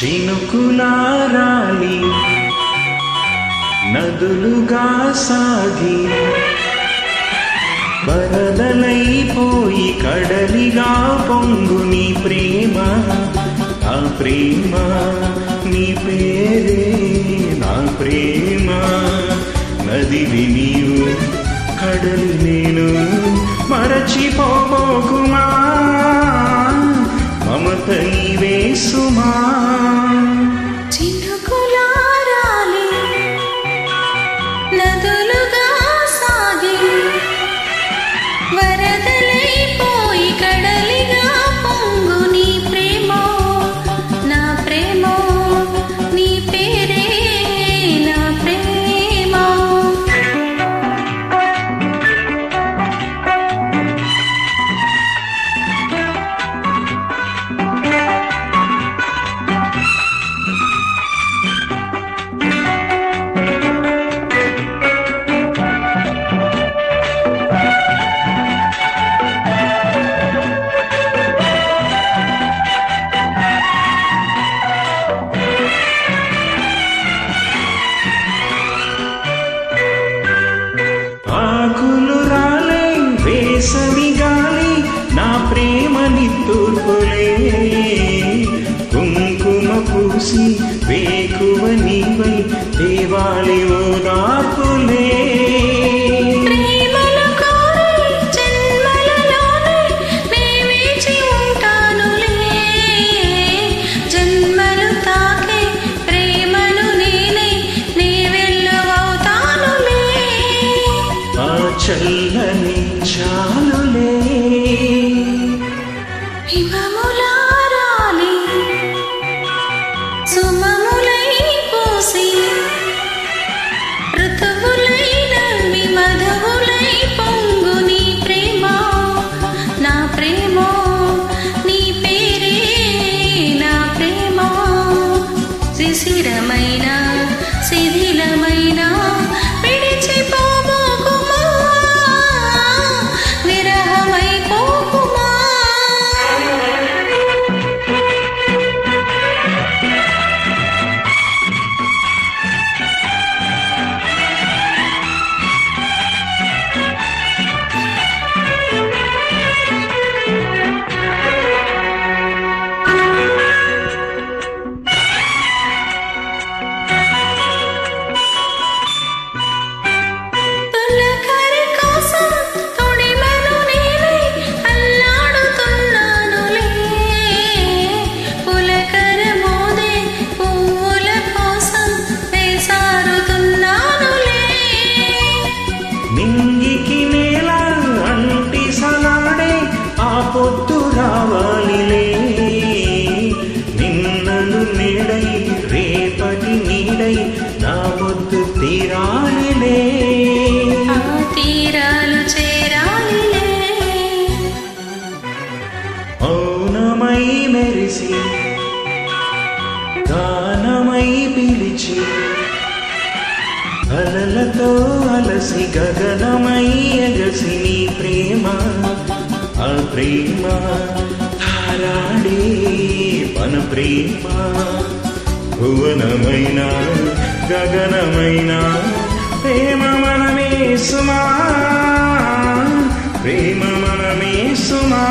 చినుకులారాలి నదులుగా సాగి వరదలైపోయి కడలిగా పొంగు నీ ప్రేమ నా ప్రేమ నీ పేరే నా ప్రేమ నదివి నీవు కడలి నేను మరచిపోబోకుమా మమత నీవే సుమా చినుకులారాలి నదులుగా సాగి వరదలైపోయి కడలిగా పొంగు నీ ప్రేమ నా ప్రేమ నీ పేరే నా ప్రేమ వేసవిగాలి నా ప్రేమ నిత్తులే కుంకుమ పూసి వేకువ నీవై దేవాలి ఓదార్పులే చల్లని చాలులే హిమములారాలి సుమములై పోసి ఋతువులై నవ్వి మధువులై పొంగు నీ ప్రేమ నా ప్రేమ నీ పేరే నా ప్రేమ శిశిరమైన శిథిలమైన నింగికి నేల అంటి సలాడే ఆ పొద్దు రావాలిలే నిన్నలు నీడై రేపటి నీడై నా పొద్దు తీరాలిలే తీరాలు చేరాలిలే మౌనమై మెరిసి గానమై పిలిచి అలలతో అలసి గగనమై ఎగసి నీ ప్రేమ ఆ ప్రేమ తారాడే మన ప్రేమ భువనమైన గగనమైన ప్రేమ మనమే సుమా ప్రేమ మనమే సుమా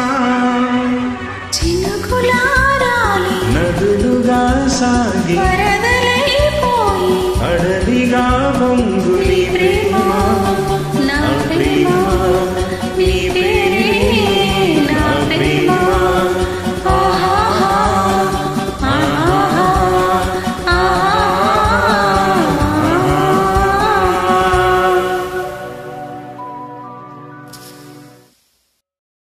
చినుకులారాలి నదులుగా సాగి వరదలైపోయి అడవిగా పొంగు